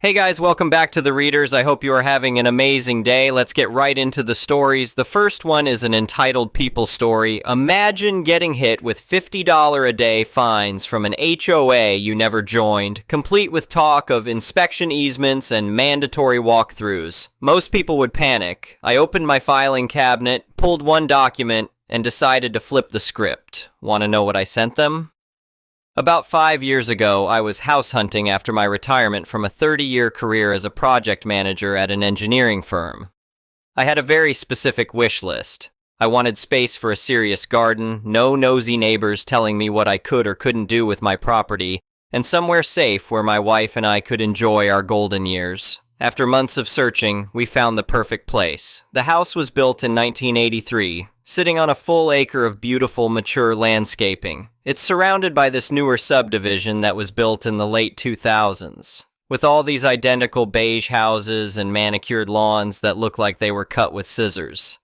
Hey guys, welcome back to The Readers. I hope you are having an amazing day. Let's get right into the stories. The first one is an entitled People story. Imagine getting hit with $50 a day fines from an HOA you never joined, complete with talk of inspection easements and mandatory walkthroughs. Most people would panic. I opened my filing cabinet, pulled one document, and decided to flip the script. Want to know what I sent them? About 5 years ago, I was house hunting after my retirement from a 30-year career as a project manager at an engineering firm. I had a very specific wish list. I wanted space for a serious garden, no nosy neighbors telling me what I could or couldn't do with my property, and somewhere safe where my wife and I could enjoy our golden years. After months of searching, we found the perfect place. The house was built in 1983, sitting on a full acre of beautiful, mature landscaping. It's surrounded by this newer subdivision that was built in the late 2000s, with all these identical beige houses and manicured lawns that look like they were cut with scissors.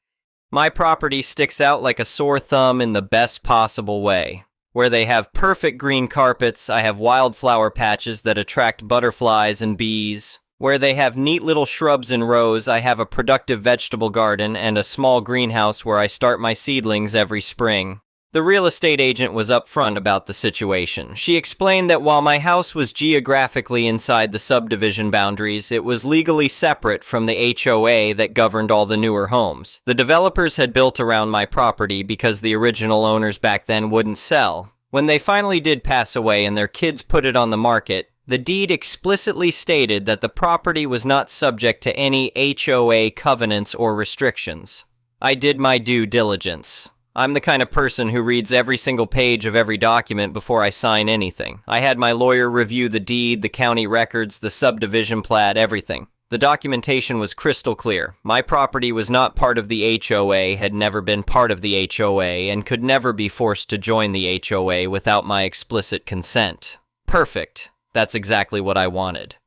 My property sticks out like a sore thumb in the best possible way. Where they have perfect green carpets, I have wildflower patches that attract butterflies and bees. Where they have neat little shrubs in rows, I have a productive vegetable garden and a small greenhouse where I start my seedlings every spring. The real estate agent was upfront about the situation. She explained that while my house was geographically inside the subdivision boundaries, it was legally separate from the HOA that governed all the newer homes. The developers had built around my property because the original owners back then wouldn't sell. When they finally did pass away and their kids put it on the market, the deed explicitly stated that the property was not subject to any HOA covenants or restrictions. I did my due diligence. I'm the kind of person who reads every single page of every document before I sign anything. I had my lawyer review the deed, the county records, the subdivision plat, everything. The documentation was crystal clear. My property was not part of the HOA, had never been part of the HOA, and could never be forced to join the HOA without my explicit consent. Perfect. That's exactly what I wanted.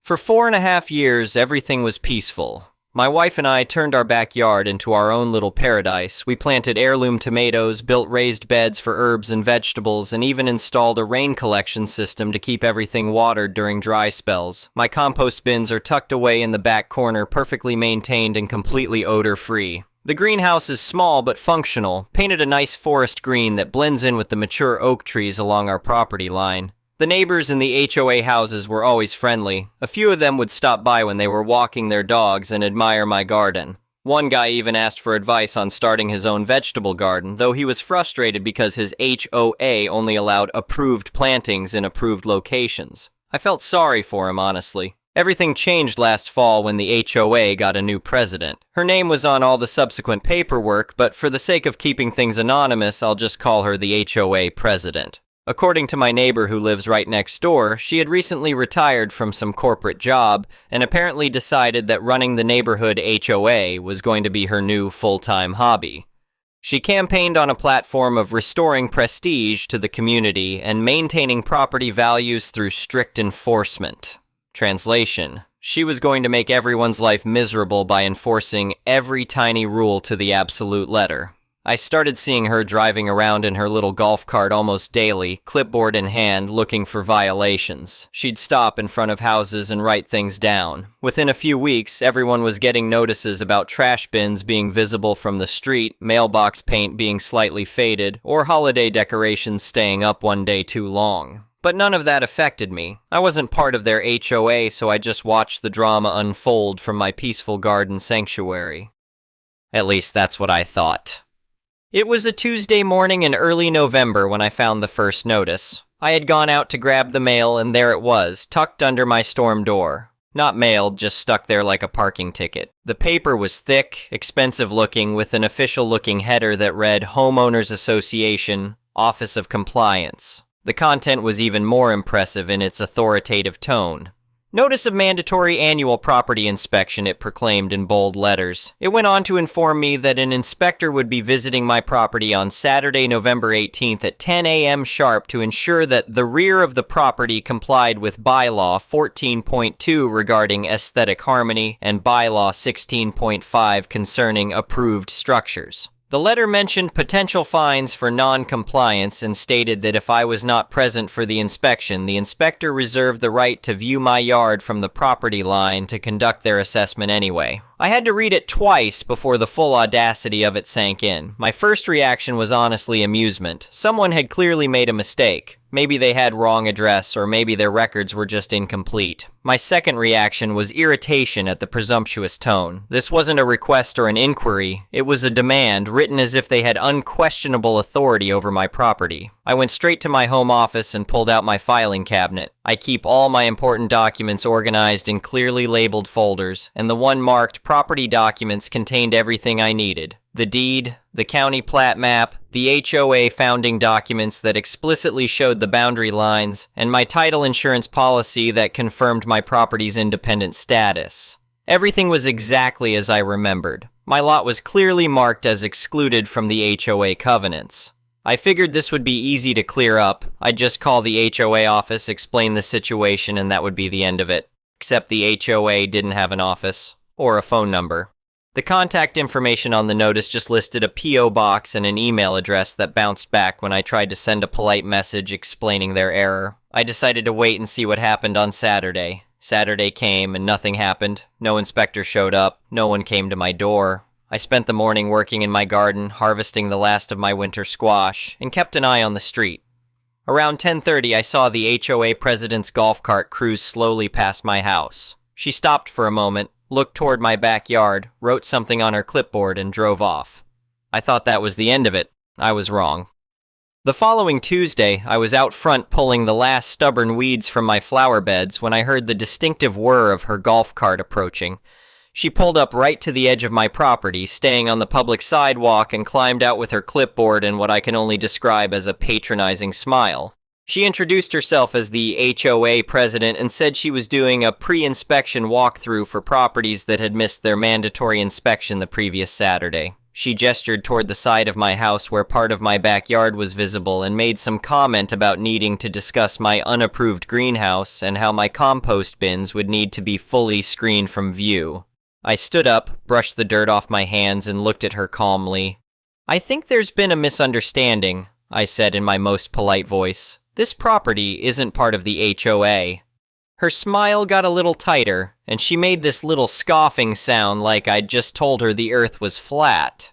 For 4.5 years, everything was peaceful. My wife and I turned our backyard into our own little paradise. We planted heirloom tomatoes, built raised beds for herbs and vegetables, and even installed a rain collection system to keep everything watered during dry spells. My compost bins are tucked away in the back corner, perfectly maintained and completely odor-free. The greenhouse is small but functional, painted a nice forest green that blends in with the mature oak trees along our property line. The neighbors in the HOA houses were always friendly. A few of them would stop by when they were walking their dogs and admire my garden. One guy even asked for advice on starting his own vegetable garden, though he was frustrated because his HOA only allowed approved plantings in approved locations. I felt sorry for him, honestly. Everything changed last fall when the HOA got a new president. Her name was on all the subsequent paperwork, but for the sake of keeping things anonymous, I'll just call her the HOA president. According to my neighbor who lives right next door, she had recently retired from some corporate job and apparently decided that running the neighborhood HOA was going to be her new full-time hobby. She campaigned on a platform of restoring prestige to the community and maintaining property values through strict enforcement. Translation: she was going to make everyone's life miserable by enforcing every tiny rule to the absolute letter. I started seeing her driving around in her little golf cart almost daily, clipboard in hand, looking for violations. She'd stop in front of houses and write things down. Within a few weeks, everyone was getting notices about trash bins being visible from the street, mailbox paint being slightly faded, or holiday decorations staying up one day too long. But none of that affected me. I wasn't part of their HOA, so I just watched the drama unfold from my peaceful garden sanctuary. At least that's what I thought. It was a Tuesday morning in early November when I found the first notice. I had gone out to grab the mail, and there it was, tucked under my storm door. Not mailed, just stuck there like a parking ticket. The paper was thick, expensive looking, with an official-looking header that read Homeowners Association, Office of Compliance. The content was even more impressive in its authoritative tone. Notice of mandatory annual property inspection, it proclaimed in bold letters. It went on to inform me that an inspector would be visiting my property on Saturday, November 18th at 10 a.m. sharp to ensure that the rear of the property complied with Bylaw 14.2 regarding aesthetic harmony and Bylaw 16.5 concerning approved structures. The letter mentioned potential fines for non-compliance and stated that if I was not present for the inspection, the inspector reserved the right to view my yard from the property line to conduct their assessment anyway. I had to read it twice before the full audacity of it sank in. My first reaction was honestly amusement. Someone had clearly made a mistake. Maybe they had wrong address, or maybe their records were just incomplete. My second reaction was irritation at the presumptuous tone. This wasn't a request or an inquiry. It was a demand, written as if they had unquestionable authority over my property. I went straight to my home office and pulled out my filing cabinet. I keep all my important documents organized in clearly labeled folders, and the one marked property documents contained everything I needed. The deed, the county plat map, the HOA founding documents that explicitly showed the boundary lines, and my title insurance policy that confirmed my property's independent status. Everything was exactly as I remembered. My lot was clearly marked as excluded from the HOA covenants. I figured this would be easy to clear up. I'd just call the HOA office, explain the situation, and that would be the end of it. Except the HOA didn't have an office or a phone number. The contact information on the notice just listed a P.O. box and an email address that bounced back when I tried to send a polite message explaining their error. I decided to wait and see what happened on Saturday. Saturday came and nothing happened. No inspector showed up. No one came to my door. I spent the morning working in my garden, harvesting the last of my winter squash, and kept an eye on the street. Around 10:30, I saw the HOA president's golf cart cruise slowly past my house. She stopped for a moment, looked toward my backyard, wrote something on her clipboard, and drove off. I thought that was the end of it. I was wrong. The following Tuesday, I was out front pulling the last stubborn weeds from my flower beds when I heard the distinctive whir of her golf cart approaching. She pulled up right to the edge of my property, staying on the public sidewalk, and climbed out with her clipboard and what I can only describe as a patronizing smile. She introduced herself as the HOA president and said she was doing a pre-inspection walkthrough for properties that had missed their mandatory inspection the previous Saturday. She gestured toward the side of my house where part of my backyard was visible and made some comment about needing to discuss my unapproved greenhouse and how my compost bins would need to be fully screened from view. I stood up, brushed the dirt off my hands, and looked at her calmly. "I think there's been a misunderstanding," I said in my most polite voice. "This property isn't part of the HOA. Her smile got a little tighter, and she made this little scoffing sound like I'd just told her the earth was flat.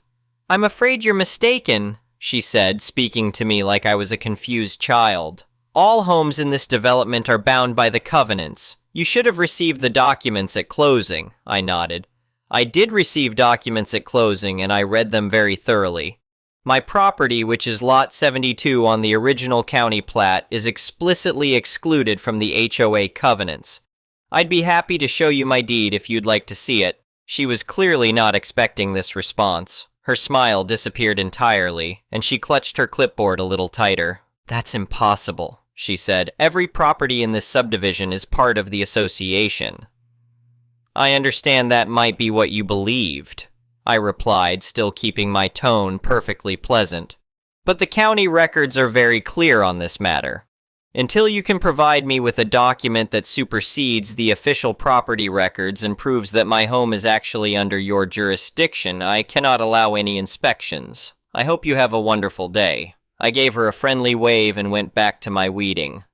"I'm afraid you're mistaken," she said, speaking to me like I was a confused child. "All homes in this development are bound by the covenants. You should have received the documents at closing," I nodded. I did receive documents at closing, and I read them very thoroughly. My property, which is Lot 72 on the original county plat, is explicitly excluded from the HOA covenants. I'd be happy to show you my deed if you'd like to see it. She was clearly not expecting this response. Her smile disappeared entirely, and she clutched her clipboard a little tighter. "That's impossible," she said. "Every property in this subdivision is part of the association." "I understand that might be what you believed," I replied, still keeping my tone perfectly pleasant. "But the county records are very clear on this matter. Until you can provide me with a document that supersedes the official property records and proves that my home is actually under your jurisdiction, I cannot allow any inspections. I hope you have a wonderful day." I gave her a friendly wave and went back to my weeding.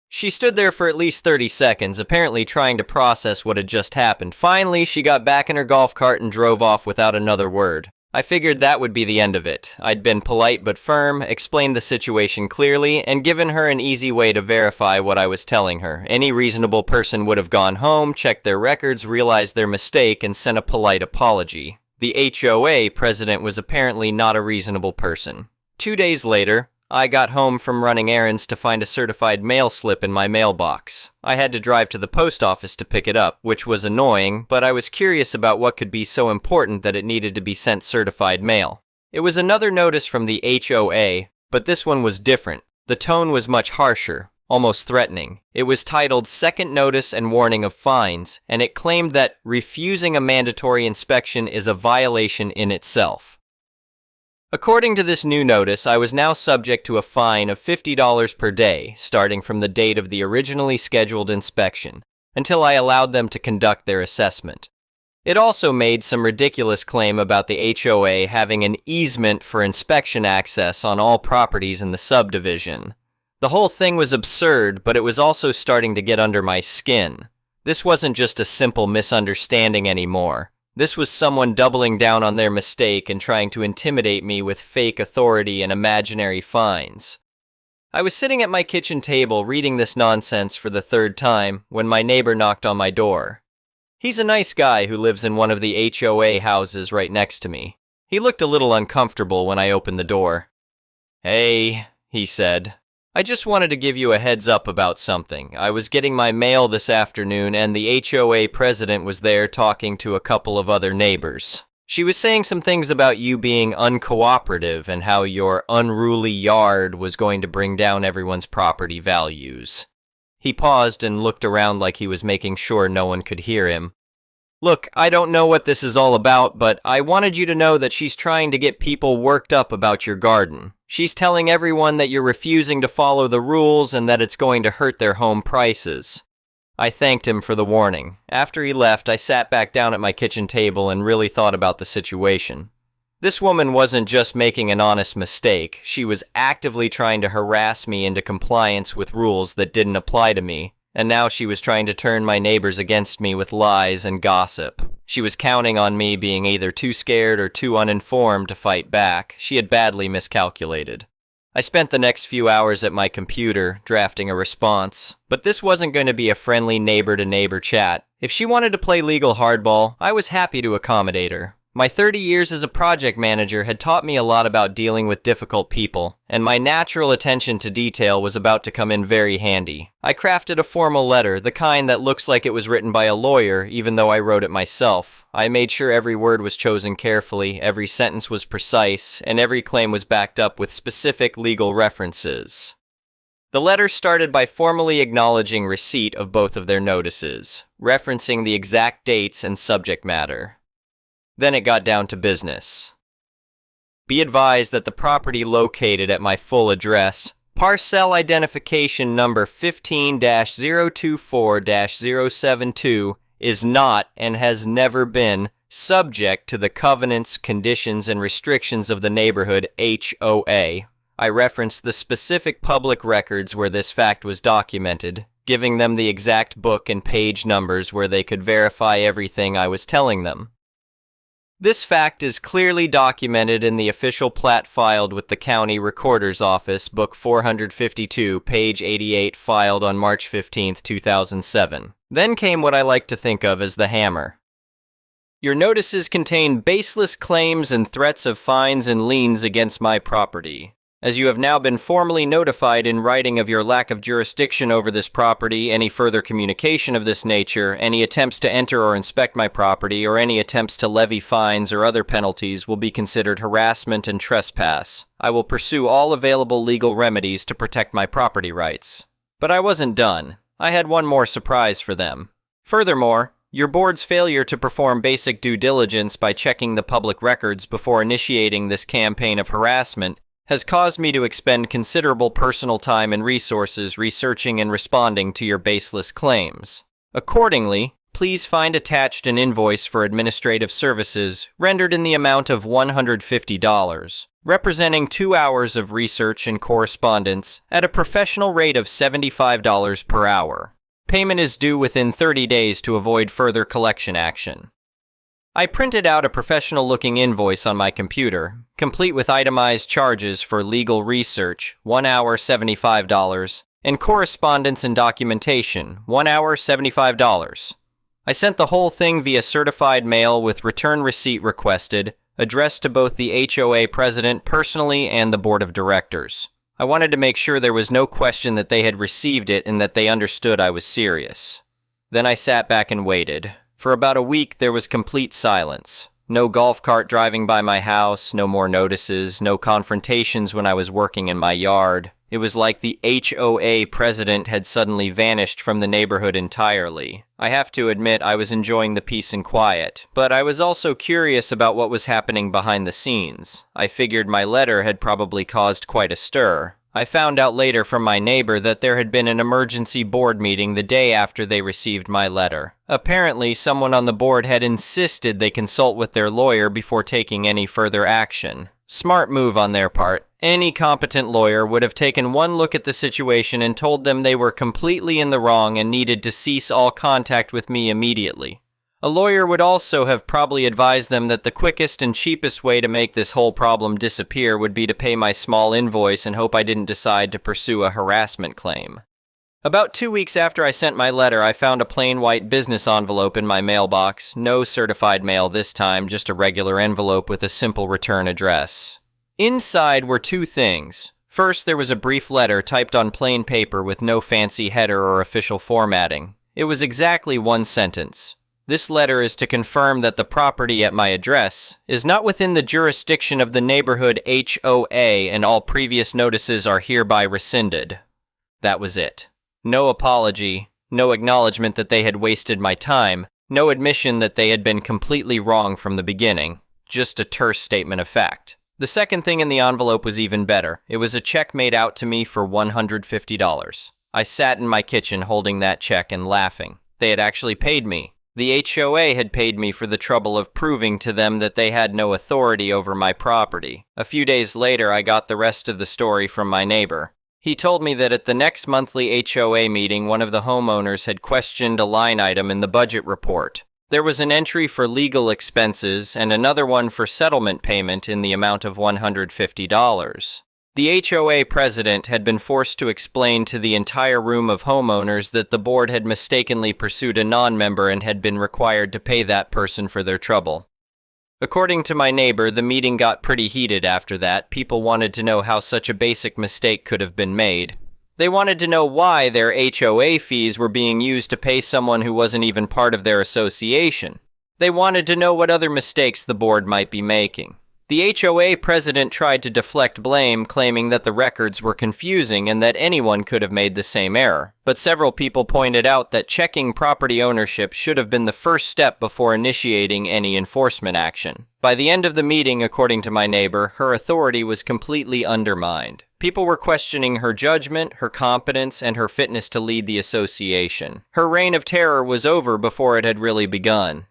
She stood there for at least 30 seconds, apparently trying to process what had just happened. Finally, she got back in her golf cart and drove off without another word. I figured that would be the end of it. I'd been polite but firm, explained the situation clearly, and given her an easy way to verify what I was telling her. Any reasonable person would have gone home, checked their records, realized their mistake, and sent a polite apology. The HOA president was apparently not a reasonable person. 2 days later, I got home from running errands to find a certified mail slip in my mailbox. I had to drive to the post office to pick it up, which was annoying, but I was curious about what could be so important that it needed to be sent certified mail. It was another notice from the HOA, but this one was different. The tone was much harsher, almost threatening. It was titled Second Notice and Warning of Fines, and it claimed that refusing a mandatory inspection is a violation in itself. According to this new notice, I was now subject to a fine of $50 per day, starting from the date of the originally scheduled inspection, until I allowed them to conduct their assessment. It also made some ridiculous claim about the HOA having an easement for inspection access on all properties in the subdivision. The whole thing was absurd, but it was also starting to get under my skin. This wasn't just a simple misunderstanding anymore. This was someone doubling down on their mistake and trying to intimidate me with fake authority and imaginary fines. I was sitting at my kitchen table reading this nonsense for the third time when my neighbor knocked on my door. He's a nice guy who lives in one of the HOA houses right next to me. He looked a little uncomfortable when I opened the door. "Hey," he said. "I just wanted to give you a heads up about something. I was getting my mail this afternoon and the HOA president was there talking to a couple of other neighbors. She was saying some things about you being uncooperative and how your unruly yard was going to bring down everyone's property values." He paused and looked around like he was making sure no one could hear him. "Look, I don't know what this is all about, but I wanted you to know that she's trying to get people worked up about your garden. She's telling everyone that you're refusing to follow the rules and that it's going to hurt their home prices." I thanked him for the warning. After he left, I sat back down at my kitchen table and really thought about the situation. This woman wasn't just making an honest mistake. She was actively trying to harass me into compliance with rules that didn't apply to me. And now she was trying to turn my neighbors against me with lies and gossip. She was counting on me being either too scared or too uninformed to fight back. She had badly miscalculated. I spent the next few hours at my computer, drafting a response. But this wasn't going to be a friendly neighbor-to-neighbor chat. If she wanted to play legal hardball, I was happy to accommodate her. My 30 years as a project manager had taught me a lot about dealing with difficult people, and my natural attention to detail was about to come in very handy. I crafted a formal letter, the kind that looks like it was written by a lawyer, even though I wrote it myself. I made sure every word was chosen carefully, every sentence was precise, and every claim was backed up with specific legal references. The letter started by formally acknowledging receipt of both of their notices, referencing the exact dates and subject matter. Then it got down to business. Be advised that the property located at my full address, parcel identification number 15-024-072, is not and has never been subject to the covenants, conditions, and restrictions of the neighborhood HOA. I referenced the specific public records where this fact was documented, giving them the exact book and page numbers where they could verify everything I was telling them. This fact is clearly documented in the official plat filed with the County Recorder's Office, Book 452, page 88, filed on March 15, 2007. Then came what I like to think of as the hammer. Your notices contain baseless claims and threats of fines and liens against my property. As you have now been formally notified in writing of your lack of jurisdiction over this property, any further communication of this nature, any attempts to enter or inspect my property, or any attempts to levy fines or other penalties will be considered harassment and trespass. I will pursue all available legal remedies to protect my property rights. But I wasn't done. I had one more surprise for them. Furthermore, your board's failure to perform basic due diligence by checking the public records before initiating this campaign of harassment has caused me to expend considerable personal time and resources researching and responding to your baseless claims. Accordingly, please find attached an invoice for administrative services rendered in the amount of $150, representing 2 hours of research and correspondence at a professional rate of $75 per hour. Payment is due within 30 days to avoid further collection action. I printed out a professional-looking invoice on my computer, complete with itemized charges for legal research, 1 hour $75, and correspondence and documentation, 1 hour $75. I sent the whole thing via certified mail with return receipt requested, addressed to both the HOA president personally and the board of directors. I wanted to make sure there was no question that they had received it and that they understood I was serious. Then I sat back and waited. For about a week, there was complete silence. No golf cart driving by my house, no more notices, no confrontations when I was working in my yard. It was like the HOA president had suddenly vanished from the neighborhood entirely. I have to admit I was enjoying the peace and quiet, but I was also curious about what was happening behind the scenes. I figured my letter had probably caused quite a stir. I found out later from my neighbor that there had been an emergency board meeting the day after they received my letter. Apparently, someone on the board had insisted they consult with their lawyer before taking any further action. Smart move on their part. Any competent lawyer would have taken one look at the situation and told them they were completely in the wrong and needed to cease all contact with me immediately. A lawyer would also have probably advised them that the quickest and cheapest way to make this whole problem disappear would be to pay my small invoice and hope I didn't decide to pursue a harassment claim. About 2 weeks after I sent my letter, I found a plain white business envelope in my mailbox. No certified mail this time, just a regular envelope with a simple return address. Inside were two things. First, there was a brief letter typed on plain paper with no fancy header or official formatting. It was exactly one sentence. This letter is to confirm that the property at my address is not within the jurisdiction of the neighborhood HOA and all previous notices are hereby rescinded. That was it. No apology, no acknowledgement that they had wasted my time, no admission that they had been completely wrong from the beginning, just a terse statement of fact. The second thing in the envelope was even better. It was a check made out to me for $150. I sat in my kitchen holding that check and laughing. They had actually paid me. The HOA had paid me for the trouble of proving to them that they had no authority over my property. A few days later, I got the rest of the story from my neighbor. He told me that at the next monthly HOA meeting, one of the homeowners had questioned a line item in the budget report. There was an entry for legal expenses and another one for settlement payment in the amount of $150. The HOA president had been forced to explain to the entire room of homeowners that the board had mistakenly pursued a non-member and had been required to pay that person for their trouble. According to my neighbor, the meeting got pretty heated after that. People wanted to know how such a basic mistake could have been made. They wanted to know why their HOA fees were being used to pay someone who wasn't even part of their association. They wanted to know what other mistakes the board might be making. The HOA president tried to deflect blame, claiming that the records were confusing and that anyone could have made the same error. But several people pointed out that checking property ownership should have been the first step before initiating any enforcement action. By the end of the meeting, according to my neighbor, her authority was completely undermined. People were questioning her judgment, her competence, and her fitness to lead the association. Her reign of terror was over before it had really begun.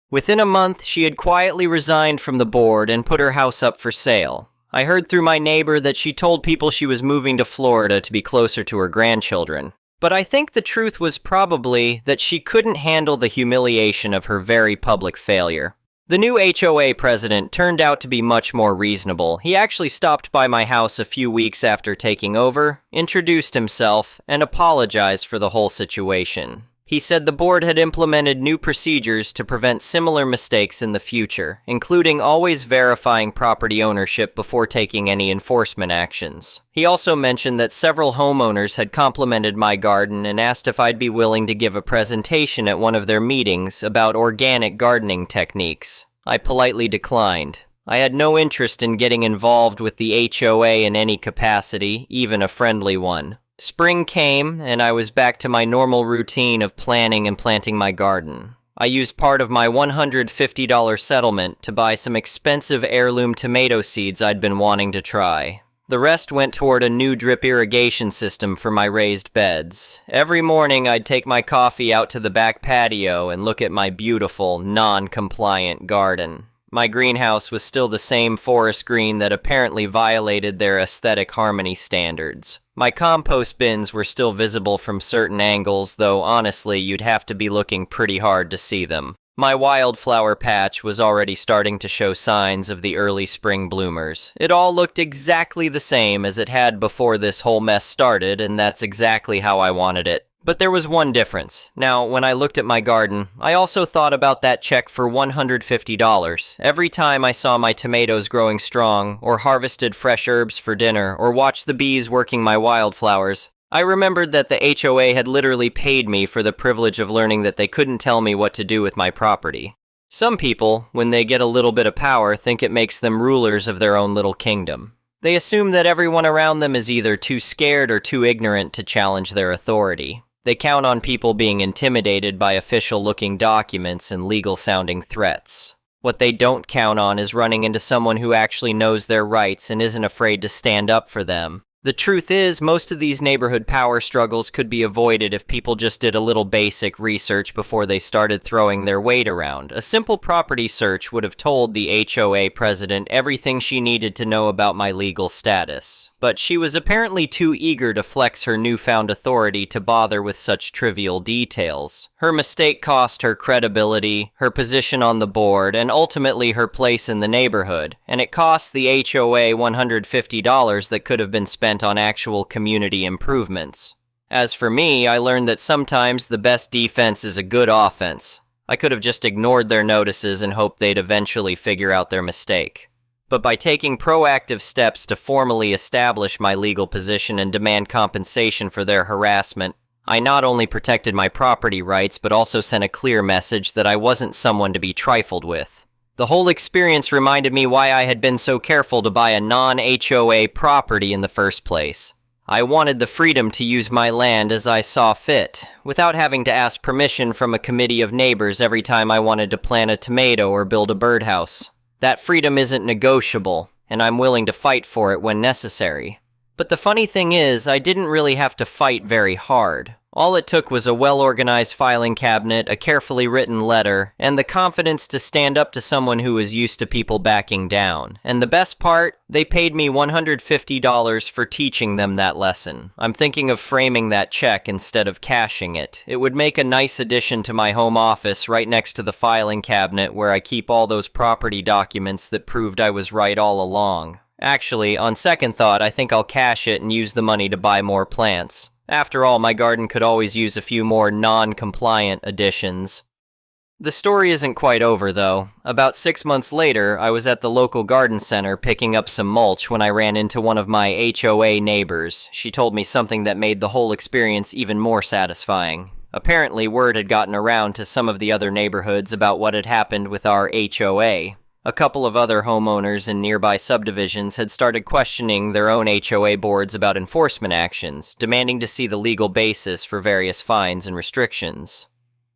Within a month, she had quietly resigned from the board and put her house up for sale. I heard through my neighbor that she told people she was moving to Florida to be closer to her grandchildren. But I think the truth was probably that she couldn't handle the humiliation of her very public failure. The new HOA president turned out to be much more reasonable. He actually stopped by my house a few weeks after taking over, introduced himself, and apologized for the whole situation. He said the board had implemented new procedures to prevent similar mistakes in the future, including always verifying property ownership before taking any enforcement actions. He also mentioned that several homeowners had complimented my garden and asked if I'd be willing to give a presentation at one of their meetings about organic gardening techniques. I politely declined. I had no interest in getting involved with the HOA in any capacity, even a friendly one. Spring came, and I was back to my normal routine of planning and planting my garden. I used part of my $150 settlement to buy some expensive heirloom tomato seeds I'd been wanting to try. The rest went toward a new drip irrigation system for my raised beds. Every morning I'd take my coffee out to the back patio and look at my beautiful, non-compliant garden. My greenhouse was still the same forest green that apparently violated their aesthetic harmony standards. My compost bins were still visible from certain angles, though honestly you'd have to be looking pretty hard to see them. My wildflower patch was already starting to show signs of the early spring bloomers. It all looked exactly the same as it had before this whole mess started, and that's exactly how I wanted it. But there was one difference. Now, when I looked at my garden, I also thought about that check for $150. Every time I saw my tomatoes growing strong, or harvested fresh herbs for dinner, or watched the bees working my wildflowers, I remembered that the HOA had literally paid me for the privilege of learning that they couldn't tell me what to do with my property. Some people, when they get a little bit of power, think it makes them rulers of their own little kingdom. They assume that everyone around them is either too scared or too ignorant to challenge their authority. They count on people being intimidated by official-looking documents and legal-sounding threats. What they don't count on is running into someone who actually knows their rights and isn't afraid to stand up for them. The truth is, most of these neighborhood power struggles could be avoided if people just did a little basic research before they started throwing their weight around. A simple property search would have told the HOA president everything she needed to know about my legal status. But she was apparently too eager to flex her newfound authority to bother with such trivial details. Her mistake cost her credibility, her position on the board, and ultimately her place in the neighborhood, and it cost the HOA $150 that could have been spent on actual community improvements. As for me, I learned that sometimes the best defense is a good offense. I could have just ignored their notices and hoped they'd eventually figure out their mistake. But by taking proactive steps to formally establish my legal position and demand compensation for their harassment, I not only protected my property rights, but also sent a clear message that I wasn't someone to be trifled with. The whole experience reminded me why I had been so careful to buy a non-HOA property in the first place. I wanted the freedom to use my land as I saw fit, without having to ask permission from a committee of neighbors every time I wanted to plant a tomato or build a birdhouse. That freedom isn't negotiable, and I'm willing to fight for it when necessary. But the funny thing is, I didn't really have to fight very hard. All it took was a well-organized filing cabinet, a carefully written letter, and the confidence to stand up to someone who was used to people backing down. And the best part, they paid me $150 for teaching them that lesson. I'm thinking of framing that check instead of cashing it. It would make a nice addition to my home office right next to the filing cabinet where I keep all those property documents that proved I was right all along. Actually, on second thought, I think I'll cash it and use the money to buy more plants. After all, my garden could always use a few more non-compliant additions. The story isn't quite over, though. About 6 months later, I was at the local garden center picking up some mulch when I ran into one of my HOA neighbors. She told me something that made the whole experience even more satisfying. Apparently, word had gotten around to some of the other neighborhoods about what had happened with our HOA. A couple of other homeowners in nearby subdivisions had started questioning their own HOA boards about enforcement actions, demanding to see the legal basis for various fines and restrictions.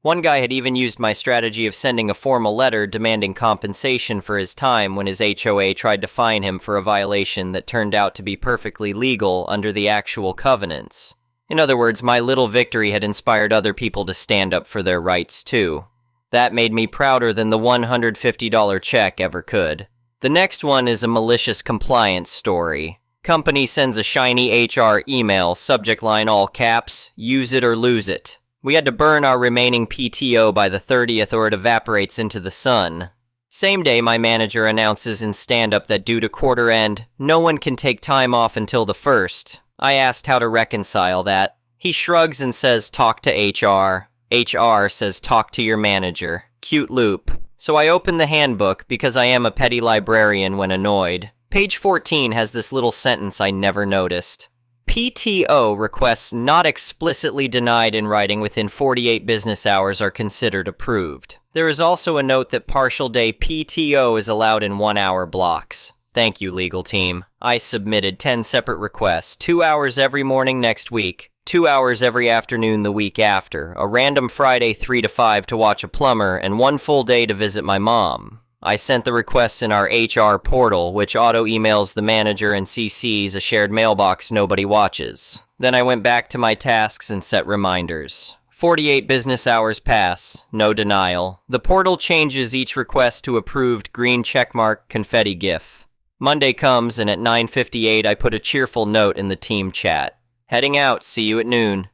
One guy had even used my strategy of sending a formal letter demanding compensation for his time when his HOA tried to fine him for a violation that turned out to be perfectly legal under the actual covenants. In other words, my little victory had inspired other people to stand up for their rights too. That made me prouder than the $150 check ever could. The next one is a malicious compliance story. Company sends a shiny HR email, subject line all caps, use it or lose it. We had to burn our remaining PTO by the 30th or it evaporates into the sun. Same day, my manager announces in stand-up that due to quarter end, no one can take time off until the 1st. I asked how to reconcile that. He shrugs and says, talk to HR. HR says, talk to your manager. Cute loop. So I open the handbook because I am a petty librarian when annoyed. Page 14 has this little sentence I never noticed. PTO requests not explicitly denied in writing within 48 business hours are considered approved. There is also a note that partial day PTO is allowed in 1-hour blocks. Thank you, legal team. I submitted 10 separate requests, 2 hours every morning next week, 2 hours every afternoon the week after, a random Friday 3 to 5 to watch a plumber, and 1 full day to visit my mom. I sent the requests in our HR portal, which auto-emails the manager and CCs a shared mailbox nobody watches. Then I went back to my tasks and set reminders. 48 business hours pass, no denial. The portal changes each request to approved green checkmark confetti gif. Monday comes, and at 9:58 I put a cheerful note in the team chat. Heading out, see you at noon.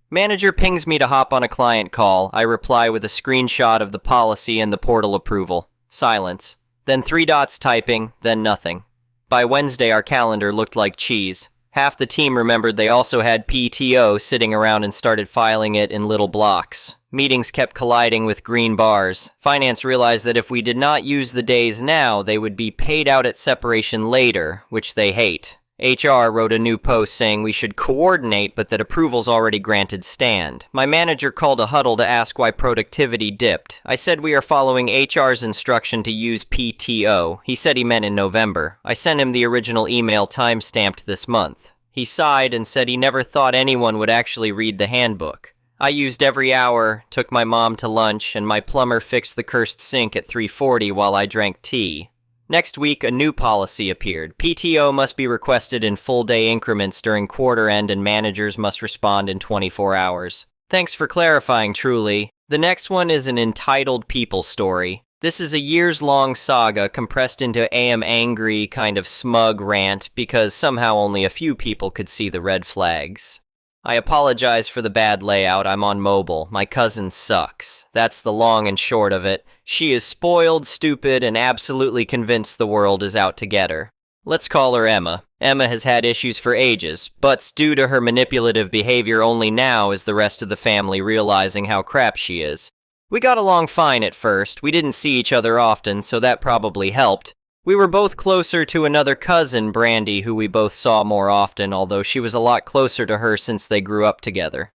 Manager pings me to hop on a client call. I reply with a screenshot of the policy and the portal approval. Silence. Then 3 dots typing, then nothing. By Wednesday, our calendar looked like cheese. Half the team remembered they also had PTO sitting around and started filing it in little blocks. Meetings kept colliding with green bars. Finance realized that if we did not use the days now, they would be paid out at separation later, which they hate. HR wrote a new post saying we should coordinate, but that approvals already granted stand. My manager called a huddle to ask why productivity dipped. I said we are following HR's instruction to use PTO. He said he meant in November. I sent him the original email time-stamped this month. He sighed and said he never thought anyone would actually read the handbook. I used every hour, took my mom to lunch, and my plumber fixed the cursed sink at 3:40 while I drank tea. Next week, a new policy appeared. PTO must be requested in full-day increments during quarter end and managers must respond in 24 hours. Thanks for clarifying, truly. The next one is an entitled people story. This is a years-long saga compressed into am angry, kind of smug rant because somehow only a few people could see the red flags. I apologize for the bad layout. I'm on mobile. My cousin sucks. That's the long and short of it. She is spoiled, stupid, and absolutely convinced the world is out to get her. Let's call her Emma. Emma has had issues for ages, but's due to her manipulative behavior only now is the rest of the family realizing how crap she is. We got along fine at first. We didn't see each other often, so that probably helped. We were both closer to another cousin, Brandy, who we both saw more often, although she was a lot closer to her since they grew up together.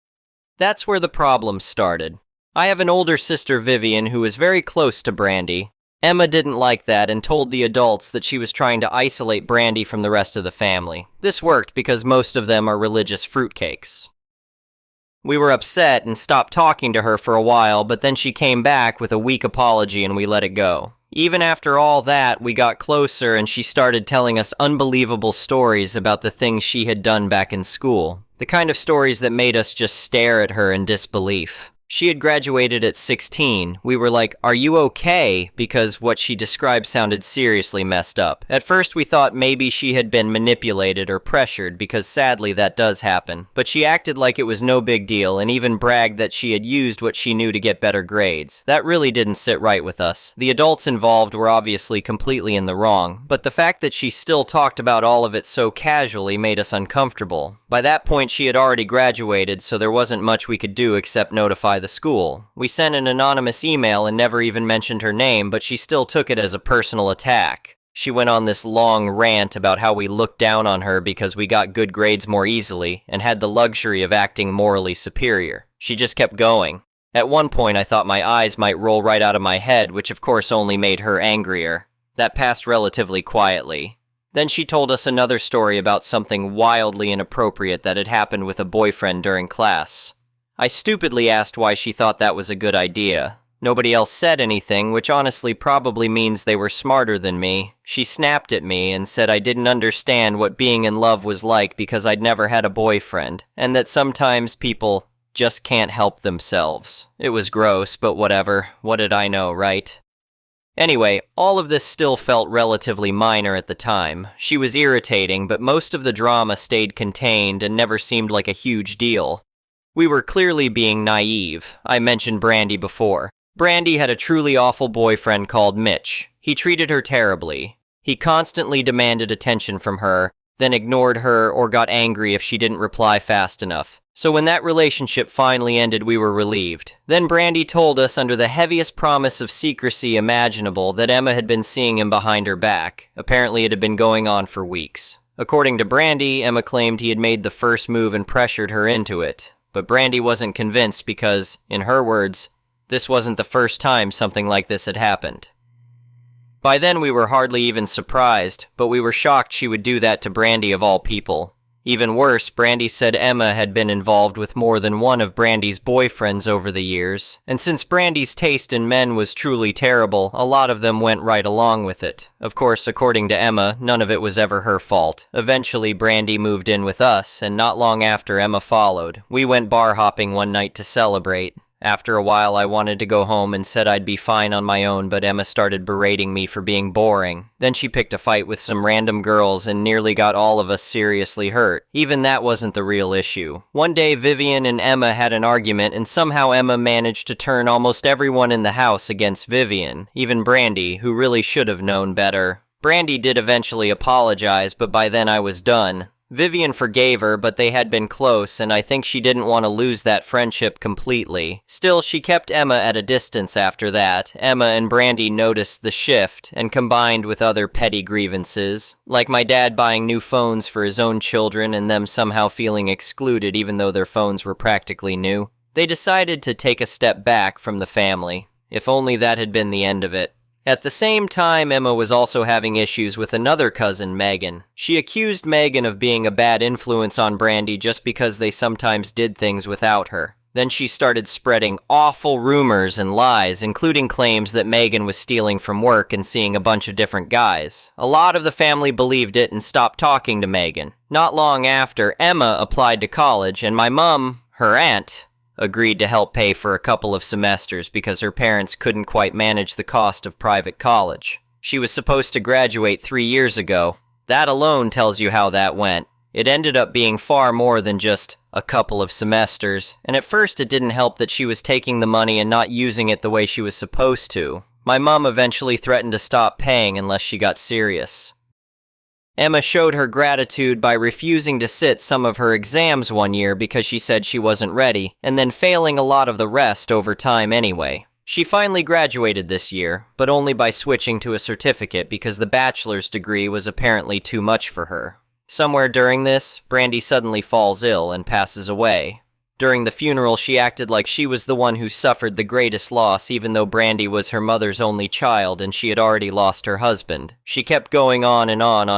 That's where the problem started. I have an older sister, Vivian, who is very close to Brandy. Emma didn't like that and told the adults that she was trying to isolate Brandy from the rest of the family. This worked because most of them are religious fruitcakes. We were upset and stopped talking to her for a while, but then she came back with a weak apology and we let it go. Even after all that, we got closer and she started telling us unbelievable stories about the things she had done back in school. The kind of stories that made us just stare at her in disbelief. She had graduated at 16. We were like, "Are you okay?" because what she described sounded seriously messed up. At first we thought maybe she had been manipulated or pressured because sadly that does happen. But she acted like it was no big deal and even bragged that she had used what she knew to get better grades. That really didn't sit right with us. The adults involved were obviously completely in the wrong, but the fact that she still talked about all of it so casually made us uncomfortable. By that point she had already graduated, so there wasn't much we could do except notify the school. We sent an anonymous email and never even mentioned her name, but she still took it as a personal attack. She went on this long rant about how we looked down on her because we got good grades more easily and had the luxury of acting morally superior. She just kept going. At one point I thought my eyes might roll right out of my head, which of course only made her angrier. That passed relatively quietly. Then she told us another story about something wildly inappropriate that had happened with a boyfriend during class. I stupidly asked why she thought that was a good idea. Nobody else said anything, which honestly probably means they were smarter than me. She snapped at me and said I didn't understand what being in love was like because I'd never had a boyfriend, and that sometimes people just can't help themselves. It was gross, but whatever. What did I know, right? Anyway, all of this still felt relatively minor at the time. She was irritating, but most of the drama stayed contained and never seemed like a huge deal. We were clearly being naive. I mentioned Brandy before. Brandy had a truly awful boyfriend called Mitch. He treated her terribly. He constantly demanded attention from her, then ignored her or got angry if she didn't reply fast enough. So when that relationship finally ended, we were relieved. Then Brandy told us under the heaviest promise of secrecy imaginable that Emma had been seeing him behind her back. Apparently it had been going on for weeks. According to Brandy, Emma claimed he had made the first move and pressured her into it. But Brandy wasn't convinced because, in her words, this wasn't the first time something like this had happened. By then we were hardly even surprised, but we were shocked she would do that to Brandy of all people. Even worse, Brandy said Emma had been involved with more than one of Brandy's boyfriends over the years, and since Brandy's taste in men was truly terrible, a lot of them went right along with it. Of course, according to Emma, none of it was ever her fault. Eventually, Brandy moved in with us, and not long after, Emma followed. We went bar hopping one night to celebrate. After a while, I wanted to go home and said I'd be fine on my own, but Emma started berating me for being boring. Then she picked a fight with some random girls and nearly got all of us seriously hurt. Even that wasn't the real issue. One day, Vivian and Emma had an argument, and somehow Emma managed to turn almost everyone in the house against Vivian, even Brandy, who really should have known better. Brandy did eventually apologize, but by then I was done. Vivian forgave her, but they had been close, and I think she didn't want to lose that friendship completely. Still, she kept Emma at a distance after that. Emma and Brandy noticed the shift, and combined with other petty grievances, like my dad buying new phones for his own children and them somehow feeling excluded even though their phones were practically new, they decided to take a step back from the family. If only that had been the end of it. At the same time, Emma was also having issues with another cousin, Megan. She accused Megan of being a bad influence on Brandy just because they sometimes did things without her. Then she started spreading awful rumors and lies, including claims that Megan was stealing from work and seeing a bunch of different guys. A lot of the family believed it and stopped talking to Megan. Not long after, Emma applied to college, and my mom, her aunt, agreed to help pay for a couple of semesters because her parents couldn't quite manage the cost of private college. She was supposed to graduate 3 years ago. That alone tells you how that went. It ended up being far more than just a couple of semesters, and at first it didn't help that she was taking the money and not using it the way she was supposed to. My mom eventually threatened to stop paying unless she got serious. Emma showed her gratitude by refusing to sit some of her exams one year because she said she wasn't ready, and then failing a lot of the rest over time anyway. She finally graduated this year, but only by switching to a certificate because the bachelor's degree was apparently too much for her. Somewhere during this, Brandy suddenly falls ill and passes away. During the funeral, she acted like she was the one who suffered the greatest loss, even though Brandy was her mother's only child and she had already lost her husband. She kept going on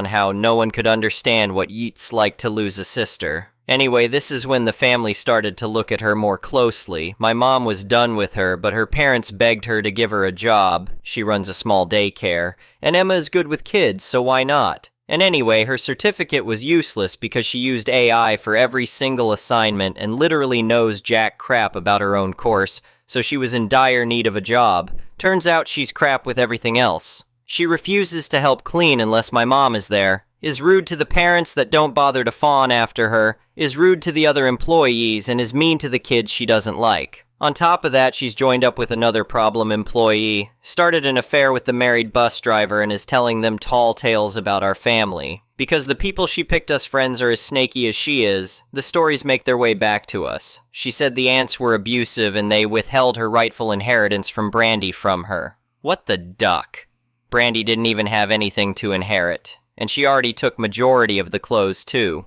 how no one could understand what it's like to lose a sister. Anyway, this is when the family started to look at her more closely. My mom was done with her, but her parents begged her to give her a job. She runs a small daycare, and Emma is good with kids, so why not? And anyway, her certificate was useless because she used AI for every single assignment and literally knows jack crap about her own course, so she was in dire need of a job. Turns out she's crap with everything else. She refuses to help clean unless my mom is there, is rude to the parents that don't bother to fawn after her, is rude to the other employees, and is mean to the kids she doesn't like. On top of that, she's joined up with another problem employee, started an affair with the married bus driver, and is telling them tall tales about our family. Because the people she picked us friends are as snaky as she is, the stories make their way back to us. She said the aunts were abusive and they withheld her rightful inheritance from Brandy from her. What the duck? Brandy didn't even have anything to inherit, and she already took majority of the clothes too.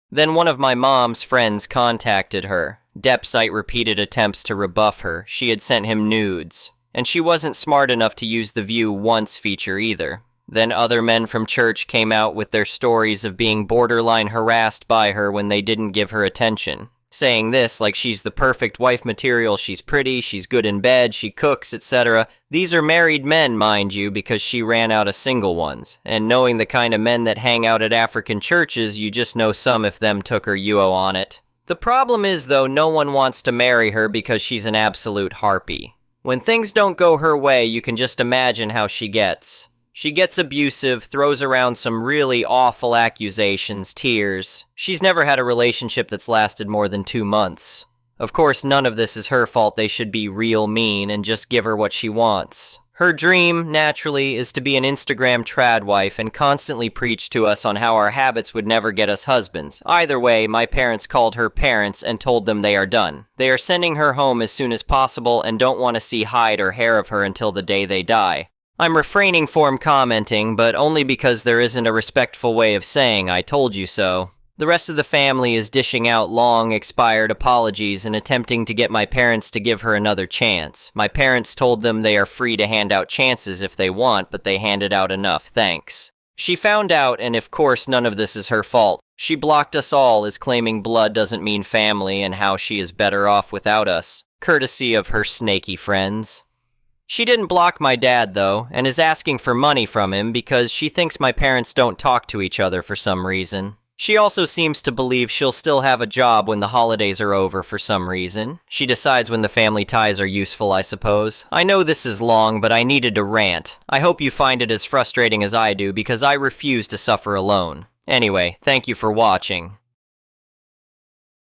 Then one of my mom's friends contacted her. Depsite repeated attempts to rebuff her. She had sent him nudes. And she wasn't smart enough to use the View Once feature either. Then other men from church came out with their stories of being borderline harassed by her when they didn't give her attention. Saying this like she's the perfect wife material, she's pretty, she's good in bed, she cooks, etc. These are married men, mind you, because she ran out of single ones. And knowing the kind of men that hang out at African churches, you just know some if them took her UO on it. The problem is, though, no one wants to marry her because she's an absolute harpy. When things don't go her way, you can just imagine how she gets. She gets abusive, throws around some really awful accusations, tears. She's never had a relationship that's lasted more than 2 months. Of course, none of this is her fault. They should be real mean and just give her what she wants. Her dream, naturally, is to be an Instagram trad wife and constantly preach to us on how our habits would never get us husbands. Either way, my parents called her parents and told them they are done. They are sending her home as soon as possible and don't want to see hide or hair of her until the day they die. I'm refraining from commenting, but only because there isn't a respectful way of saying I told you so. The rest of the family is dishing out long, expired apologies and attempting to get my parents to give her another chance. My parents told them they are free to hand out chances if they want, but they handed out enough, thanks. She found out, and of course none of this is her fault. She blocked us all as claiming blood doesn't mean family and how she is better off without us, courtesy of her snaky friends. She didn't block my dad, though, and is asking for money from him because she thinks my parents don't talk to each other for some reason. She also seems to believe she'll still have a job when the holidays are over for some reason. She decides when the family ties are useful, I suppose. I know this is long, but I needed to rant. I hope you find it as frustrating as I do because I refuse to suffer alone. Anyway, thank you for watching.